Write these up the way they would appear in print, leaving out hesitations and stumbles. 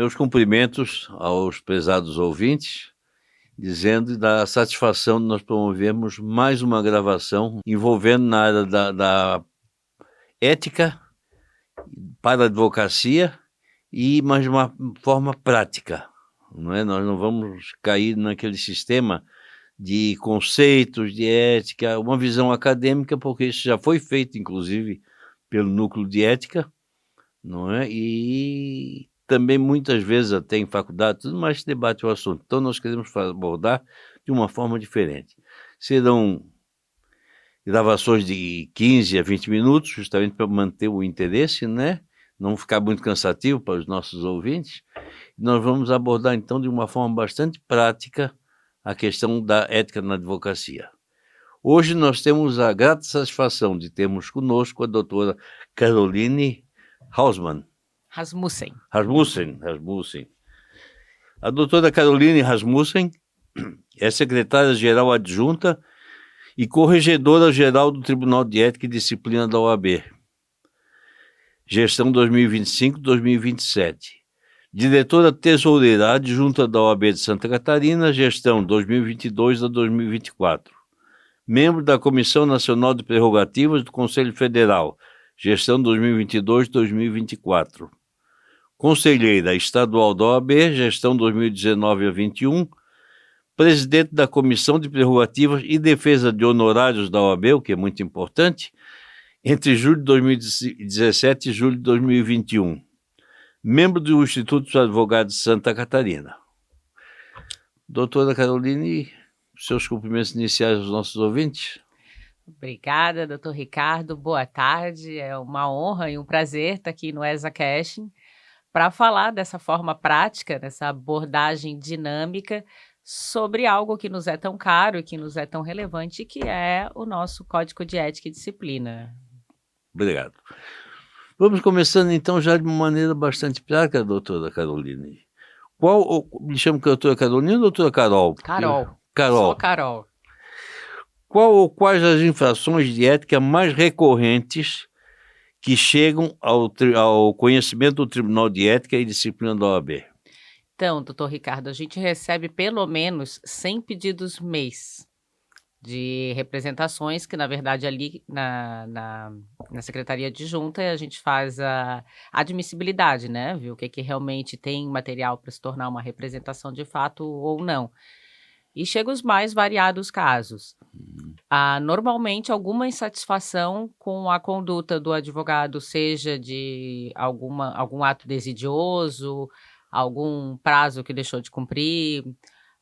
Meus cumprimentos aos prezados ouvintes, dizendo da satisfação de nós promovermos mais uma gravação envolvendo na área da ética para a advocacia mas de uma forma prática, não é? Nós não vamos cair naquele sistema de conceitos, de ética, uma visão acadêmica, porque isso já foi feito, inclusive, pelo núcleo de ética, não é? E também muitas vezes até em faculdade, tudo mais se debate o assunto. Então nós queremos abordar de uma forma diferente. Serão gravações de 15 a 20 minutos, justamente para manter o interesse, né? Não ficar muito cansativo para os nossos ouvintes. Nós vamos abordar então de uma forma bastante prática a questão da ética na advocacia. Hoje nós temos a grata satisfação de termos conosco a doutora Caroline Rasmussen. A doutora Caroline Rasmussen é secretária-geral adjunta e corregedora-geral do Tribunal de Ética e Disciplina da OAB. Gestão 2025-2027. Diretora tesoureira adjunta da OAB de Santa Catarina, gestão 2022 a 2024. Membro da Comissão Nacional de Prerrogativas do Conselho Federal, gestão 2022-2024. Conselheira estadual da OAB, gestão 2019 a 21. Presidente da Comissão de Prerrogativas e Defesa de Honorários da OAB, o que é muito importante, entre julho de 2017 e julho de 2021. Membro do Instituto dos Advogados de Santa Catarina. Doutora Caroline, seus cumprimentos iniciais aos nossos ouvintes. Obrigada, doutor Ricardo. Boa tarde. É uma honra e um prazer estar aqui no ESACast para falar dessa forma prática, dessa abordagem dinâmica sobre algo que nos é tão caro e que nos é tão relevante, que é o nosso Código de Ética e Disciplina. Obrigado. Vamos começando então já de uma maneira bastante prática, doutora Caroline. Me chamo doutora Caroline ou doutora Carol? Carol. Só Carol. Qual ou quais as infrações de ética mais recorrentes que chegam ao conhecimento do Tribunal de Ética e Disciplina da OAB? Então, doutor Ricardo, a gente recebe pelo menos 100 pedidos mês de representações, que na verdade ali na Secretaria Adjunta a gente faz a admissibilidade, né? Ver o que realmente tem material para se tornar uma representação de fato ou não. E chega os mais variados casos. Normalmente alguma insatisfação com a conduta do advogado, seja de algum ato desidioso, algum prazo que deixou de cumprir,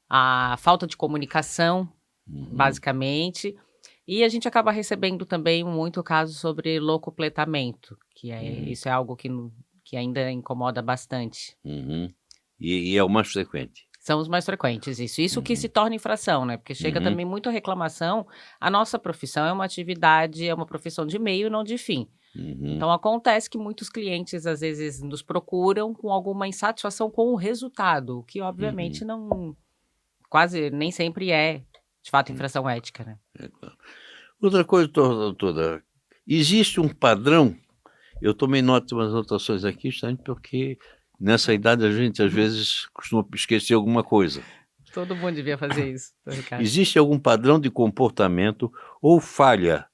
a falta de comunicação, basicamente, e a gente acaba recebendo também muito caso sobre locupletamento, isso é algo que ainda incomoda bastante. E é o mais frequente. São os mais frequentes, isso que se torna infração, né? Porque chega também muita reclamação. A nossa profissão é uma atividade, é uma profissão de meio, não de fim. Então acontece que muitos clientes às vezes nos procuram com alguma insatisfação com o resultado, o que obviamente não, quase nem sempre é de fato infração ética, né? Outra coisa, doutora, existe um padrão, eu tomei nota de umas anotações aqui, justamente porque nessa idade a gente às vezes costuma esquecer alguma coisa. Todo mundo devia fazer isso, Ricardo. Existe algum padrão de comportamento ou falha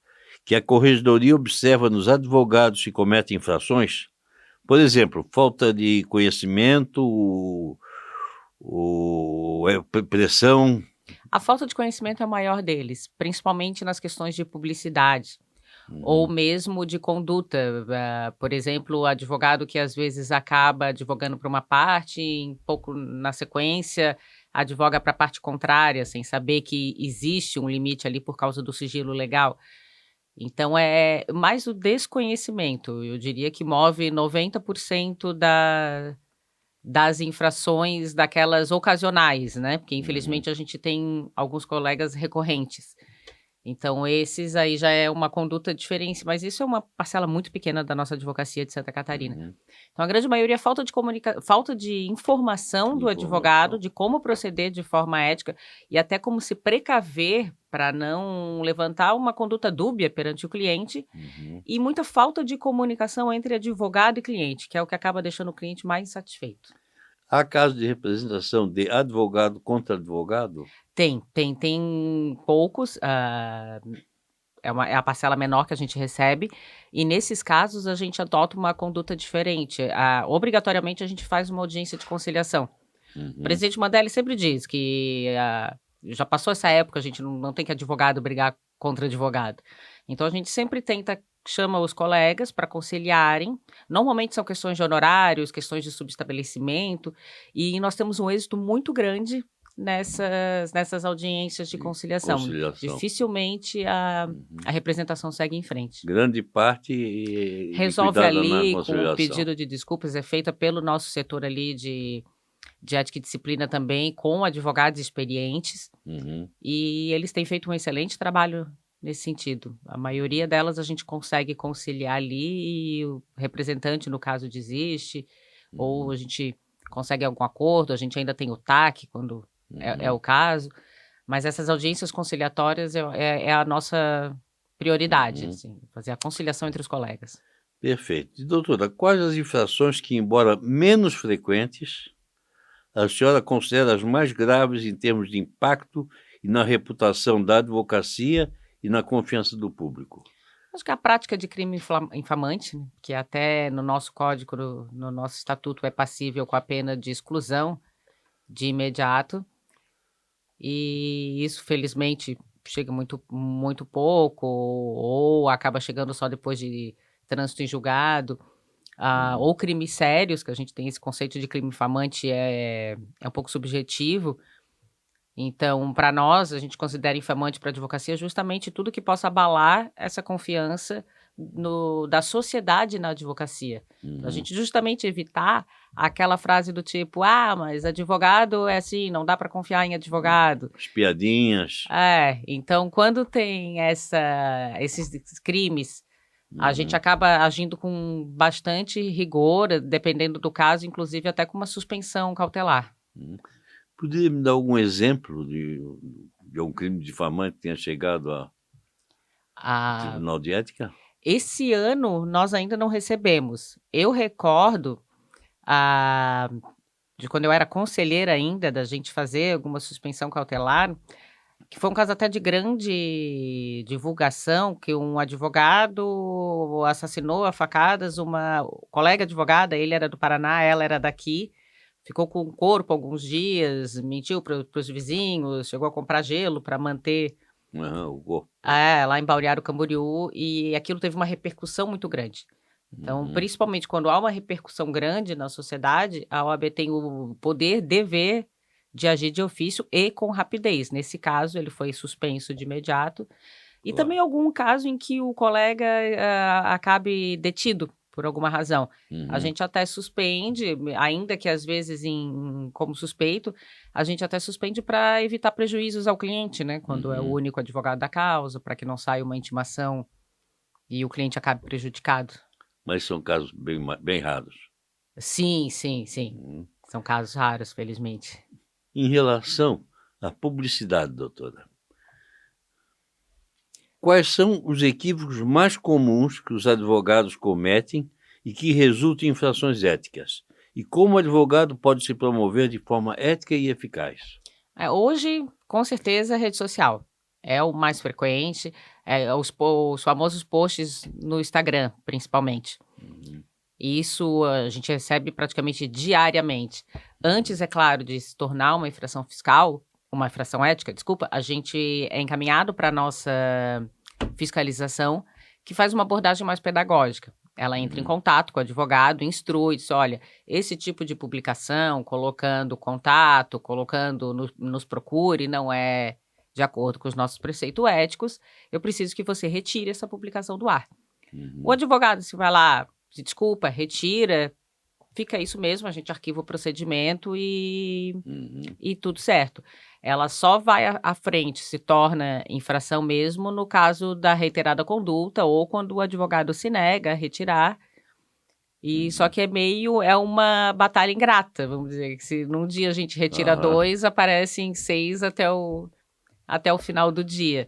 que a Corregedoria observa nos advogados que cometem infrações? Por exemplo, falta de conhecimento, pressão. A falta de conhecimento é o maior deles, principalmente nas questões de publicidade, ou mesmo de conduta. Por exemplo, o advogado que às vezes acaba advogando para uma parte, e pouco na sequência advoga para a parte contrária, sem saber que existe um limite ali por causa do sigilo legal. Então é mais o desconhecimento, eu diria que move 90% das infrações, daquelas ocasionais, né? Porque infelizmente a gente tem alguns colegas recorrentes. Então esses aí já é uma conduta diferente, mas isso é uma parcela muito pequena da nossa advocacia de Santa Catarina. Então a grande maioria é falta de informação do advogado, de como proceder de forma ética e até como se precaver para não levantar uma conduta dúbia perante o cliente, e muita falta de comunicação entre advogado e cliente, que é o que acaba deixando o cliente mais insatisfeito. Há casos de representação de advogado contra advogado? Tem poucos, é a parcela menor que a gente recebe, e nesses casos a gente adota uma conduta diferente. Obrigatoriamente a gente faz uma audiência de conciliação. O presidente Mandela sempre diz que já passou essa época, a gente não tem que advogado brigar contra advogado. Então a gente sempre chama os colegas para conciliarem. Normalmente são questões de honorários, questões de subestabelecimento, e nós temos um êxito muito grande nessas audiências de conciliação. Dificilmente a representação segue em frente. Grande parte resolve ali com o pedido de desculpas, é feita pelo nosso setor ali de ética e disciplina também, com advogados experientes, e eles têm feito um excelente trabalho nesse sentido. A maioria delas a gente consegue conciliar ali, e o representante, no caso, desiste, ou a gente consegue algum acordo, a gente ainda tem o TAC, quando é o caso, mas essas audiências conciliatórias é a nossa prioridade, assim, fazer a conciliação entre os colegas. Perfeito. E, doutora, quais as infrações que, embora menos frequentes, a senhora considera as mais graves em termos de impacto e na reputação da advocacia e na confiança do público? Acho que a prática de crime infamante, né, que até no nosso código, no nosso estatuto, é passível com a pena de exclusão de imediato, e isso, felizmente, chega muito, muito pouco, ou acaba chegando só depois de trânsito em julgado, ou crimes sérios, que a gente tem esse conceito de crime infamante, é um pouco subjetivo. Então, para nós, a gente considera infamante para a advocacia justamente tudo que possa abalar essa confiança da sociedade na advocacia. A gente justamente evitar aquela frase do tipo, mas advogado é assim, não dá para confiar em advogado. As piadinhas. Então, quando tem esses crimes, a gente acaba agindo com bastante rigor, dependendo do caso, inclusive até com uma suspensão cautelar. Poderia me dar algum exemplo de algum crime difamante que tenha chegado ao Tribunal de Ética? Esse ano nós ainda não recebemos. Eu recordo de quando eu era conselheira ainda, da gente fazer alguma suspensão cautelar, que foi um caso até de grande divulgação, que um advogado assassinou a facadas uma colega advogada, ele era do Paraná, ela era daqui, ficou com o corpo alguns dias, mentiu para os vizinhos, chegou a comprar gelo para manter o corpo. Lá em Balneário Camboriú, e aquilo teve uma repercussão muito grande. Então, principalmente quando há uma repercussão grande na sociedade, a OAB tem o poder, dever de agir de ofício e com rapidez. Nesse caso, ele foi suspenso de imediato. E também algum caso em que o colega acabe detido por alguma razão. A gente até suspende, ainda que às vezes como suspeito, a gente até suspende para evitar prejuízos ao cliente, né? Quando é o único advogado da causa, para que não saia uma intimação e o cliente acabe prejudicado. Mas são casos bem raros. Sim. São casos raros, felizmente. Em relação à publicidade, doutora, quais são os equívocos mais comuns que os advogados cometem e que resultam em infrações éticas? E como o advogado pode se promover de forma ética e eficaz? Hoje, com certeza, a rede social é o mais frequente, os famosos posts no Instagram, principalmente. Isso a gente recebe praticamente diariamente. Antes, é claro, de se tornar uma infração fiscal, uma infração ética, desculpa, a gente é encaminhado para a nossa fiscalização, que faz uma abordagem mais pedagógica. Ela entra em contato com o advogado, instrui, diz, olha, esse tipo de publicação, colocando contato, colocando nos procure, não é de acordo com os nossos preceitos éticos, eu preciso que você retire essa publicação do ar. O advogado, se vai lá, se desculpa, retira, fica isso mesmo, a gente arquiva o procedimento e tudo certo. Ela só vai à frente, se torna infração mesmo no caso da reiterada conduta ou quando o advogado se nega a retirar. E só que é uma batalha ingrata, vamos dizer, que se num dia a gente retira 2, aparecem 6 até o final do dia.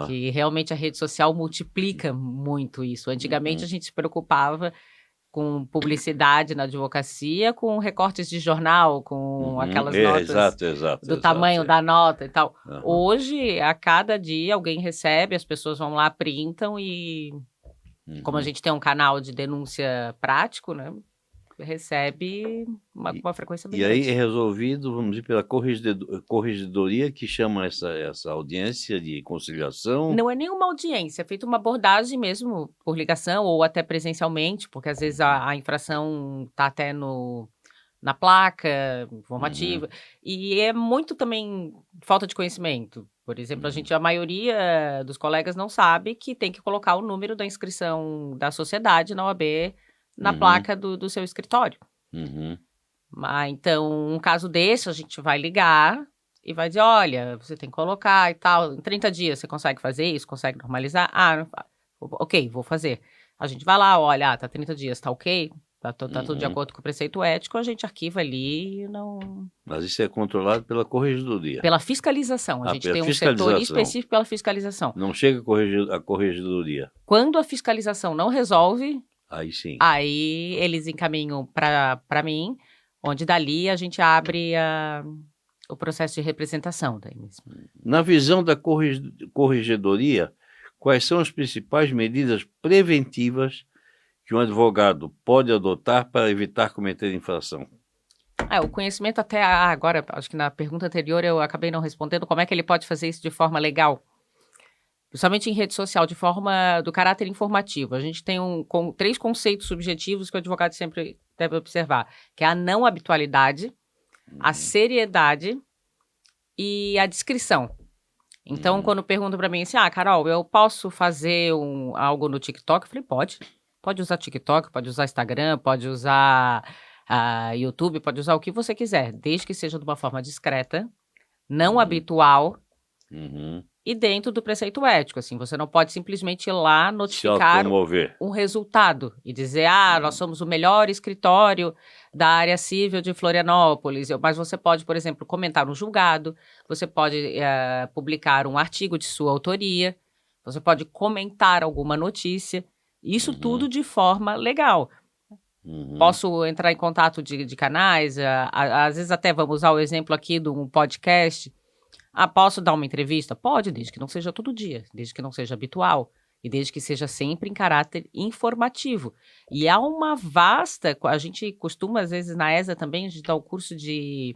Que realmente a rede social multiplica muito isso. Antigamente a gente se preocupava com publicidade na advocacia, com recortes de jornal, com aquelas notas do tamanho da nota e tal. Hoje, a cada dia, alguém recebe, as pessoas vão lá, printam e, como a gente tem um canal de denúncia prático, né, recebe uma frequência bem grande. E aí é resolvido, vamos dizer, pela corregedoria, que chama essa audiência de conciliação? Não é nenhuma audiência, é feita uma abordagem mesmo por ligação ou até presencialmente, porque às vezes a infração está até na placa informativa, e é muito também falta de conhecimento. Por exemplo, a maioria dos colegas não sabe que tem que colocar o número da inscrição da sociedade na OAB na placa do seu escritório. Então, um caso desse, a gente vai ligar e vai dizer, olha, você tem que colocar e tal, em 30 dias você consegue fazer isso, consegue normalizar? Ok, vou fazer. A gente vai lá, olha, tá 30 dias, tá ok? Tá tudo de acordo com o preceito ético, a gente arquiva ali e não... Mas isso é controlado pela corregedoria? Pela fiscalização. A gente tem um setor específico pela fiscalização. Não chega a corregedoria? Quando a fiscalização não resolve... Aí sim. Aí eles encaminham para mim, onde dali a gente abre o processo de representação. Daí mesmo. Na visão da corregedoria, quais são as principais medidas preventivas que um advogado pode adotar para evitar cometer infração? O conhecimento até agora, acho que na pergunta anterior eu acabei não respondendo, como é que ele pode fazer isso de forma legal? Principalmente em rede social, de forma do caráter informativo. A gente tem 3 conceitos subjetivos que o advogado sempre deve observar, que é a não habitualidade, a seriedade e a discrição. Então, quando perguntam para mim assim, Carol, eu posso fazer algo no TikTok? Eu falei, pode. Pode usar TikTok, pode usar Instagram, pode usar YouTube, pode usar o que você quiser, desde que seja de uma forma discreta, não habitual, e dentro do preceito ético, assim, você não pode simplesmente ir lá notificar um resultado e dizer, nós somos o melhor escritório da área civil de Florianópolis, mas você pode, por exemplo, comentar um julgado, você pode publicar um artigo de sua autoria, você pode comentar alguma notícia, isso tudo de forma legal. Posso entrar em contato de canais, às vezes até vamos usar o exemplo aqui de um podcast. Posso dar uma entrevista? Pode, desde que não seja todo dia, desde que não seja habitual e desde que seja sempre em caráter informativo. E há uma vasta, a gente costuma, às vezes, na ESA também, a gente dá o curso de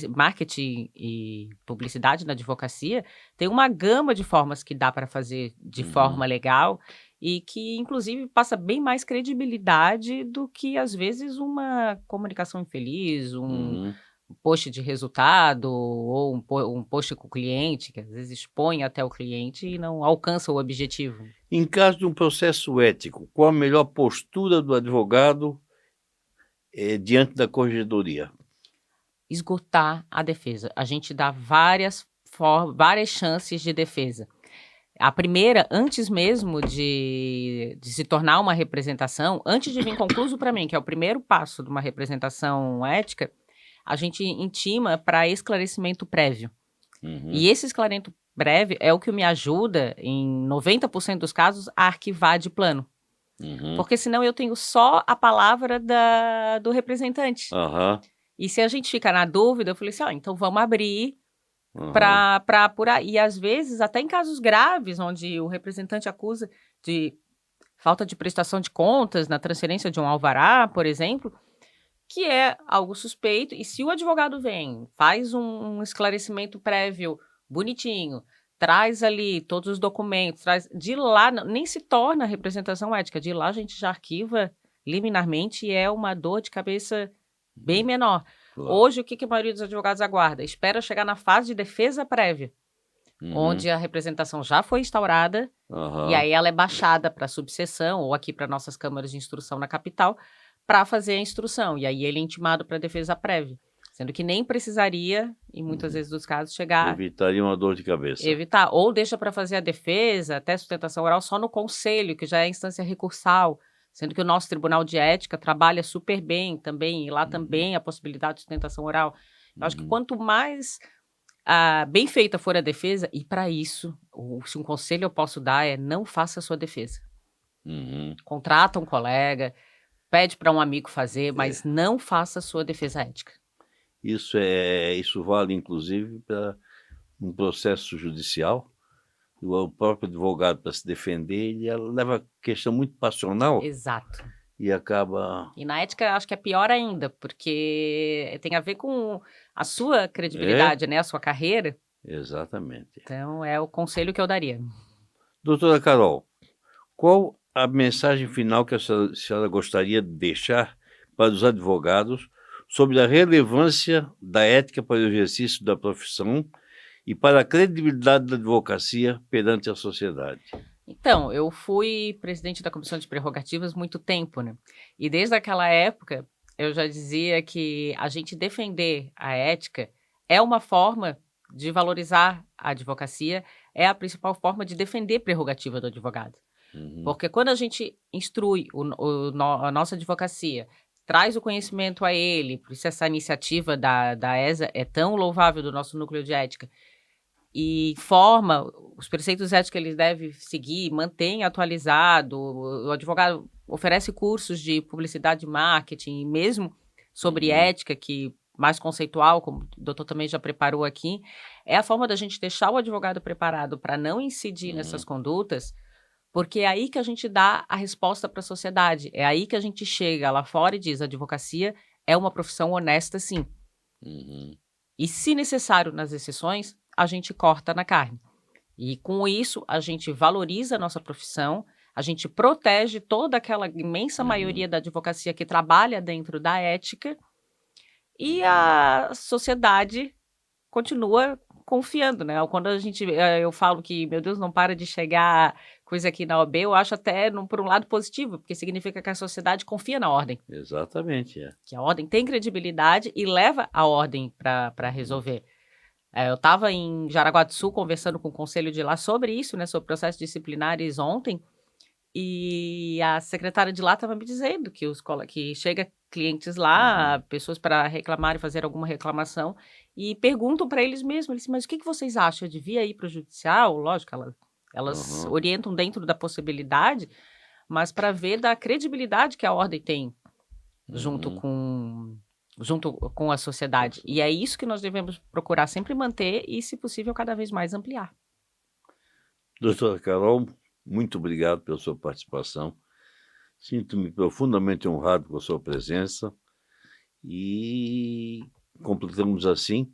marketing e publicidade na advocacia, tem uma gama de formas que dá para fazer de forma legal e que, inclusive, passa bem mais credibilidade do que, às vezes, uma comunicação infeliz, um post de resultado ou um post com o cliente, que às vezes expõe até o cliente e não alcança o objetivo. Em caso de um processo ético, qual a melhor postura do advogado diante da corregedoria? Esgotar a defesa. A gente dá várias chances de defesa. A primeira, antes mesmo de se tornar uma representação, antes de vir concluso para mim, que é o primeiro passo de uma representação ética, a gente intima para esclarecimento prévio. E esse esclarecimento prévio é o que me ajuda, em 90% dos casos, a arquivar de plano. Porque senão eu tenho só a palavra do representante. E se a gente fica na dúvida, eu falei assim, então vamos abrir para apurar. E às vezes, até em casos graves, onde o representante acusa de falta de prestação de contas na transferência de um alvará, por exemplo, que é algo suspeito, e se o advogado vem, faz um esclarecimento prévio bonitinho, traz ali todos os documentos, de lá, nem se torna representação ética, de lá a gente já arquiva liminarmente e é uma dor de cabeça bem menor. Hoje, o que a maioria dos advogados aguarda? Espera chegar na fase de defesa prévia, onde a representação já foi instaurada, e aí ela é baixada para a subseção, ou aqui para nossas câmaras de instrução na capital, para fazer a instrução, e aí ele é intimado para defesa prévia, sendo que nem precisaria, em muitas vezes dos casos, chegar... Evitaria uma dor de cabeça. Evitar, ou deixa para fazer a defesa, até sustentação oral, só no conselho, que já é instância recursal, sendo que o nosso Tribunal de Ética trabalha super bem também, e lá também a possibilidade de sustentação oral. Eu acho que quanto mais bem feita for a defesa, e para isso, se um conselho eu posso dar não faça a sua defesa. Contrata um colega... Pede para um amigo fazer, mas não faça a sua defesa ética. Isso vale, inclusive, para um processo judicial. O próprio advogado, para se defender, ele leva a questão muito passional Exato. e acaba... E na ética, acho que é pior ainda, porque tem a ver com a sua credibilidade, né? A sua carreira. Exatamente. Então, é o conselho que eu daria. Doutora Carol, qual a mensagem final que a senhora gostaria de deixar para os advogados sobre a relevância da ética para o exercício da profissão e para a credibilidade da advocacia perante a sociedade? Então, eu fui presidente da Comissão de Prerrogativas muito tempo, né? E desde aquela época, eu já dizia que a gente defender a ética é uma forma de valorizar a advocacia, é a principal forma de defender a prerrogativa do advogado. Porque quando a gente instrui a nossa advocacia, traz o conhecimento a ele, por isso essa iniciativa da ESA é tão louvável do nosso núcleo de ética, e forma os preceitos éticos que ele deve seguir, mantém atualizado, o advogado oferece cursos de publicidade e marketing, mesmo sobre ética, que mais conceitual, como o doutor também já preparou aqui, é a forma da gente deixar o advogado preparado para não incidir nessas condutas, porque é aí que a gente dá a resposta para a sociedade, é aí que a gente chega lá fora e diz, a advocacia é uma profissão honesta, sim. E se necessário, nas exceções, a gente corta na carne. E com isso, a gente valoriza a nossa profissão, a gente protege toda aquela imensa maioria da advocacia que trabalha dentro da ética e a sociedade continua confiando, né? Quando eu falo que, meu Deus, não para de chegar coisa aqui na OAB, eu acho até, por um lado, positivo, porque significa que a sociedade confia na ordem. Exatamente, Que a ordem tem credibilidade e leva a ordem para resolver. Eu estava em Jaraguá do Sul conversando com o conselho de lá sobre isso, né, sobre processos disciplinares ontem, e a secretária de lá estava me dizendo que chega clientes lá, pessoas para reclamar e fazer alguma reclamação, e perguntam para eles mesmos, eles, mas o que vocês acham? Eu devia ir para o judicial? Lógico, elas orientam dentro da possibilidade, mas para ver da credibilidade que a ordem tem junto com a sociedade. E é isso que nós devemos procurar sempre manter e, se possível, cada vez mais ampliar. Doutora Carol, muito obrigado pela sua participação. Sinto-me profundamente honrado com a sua presença e completamos assim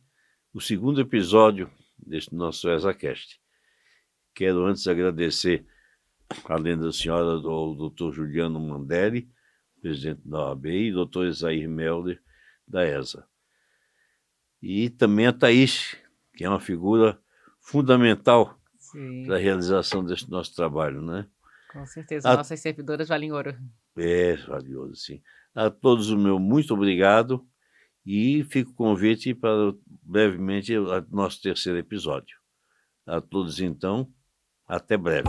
o segundo episódio deste nosso ESAcast. Quero antes agradecer, além da senhora, ao doutor Juliano Mandelli, presidente da OAB, e doutor Isair Melder, da ESA. E também a Thaís, que é uma figura fundamental para a realização desse nosso trabalho, né? Com certeza, nossas servidoras valem ouro. Vale ouro, sim. A todos o meu muito obrigado e fico o convite para brevemente o nosso terceiro episódio. A todos, então, até breve.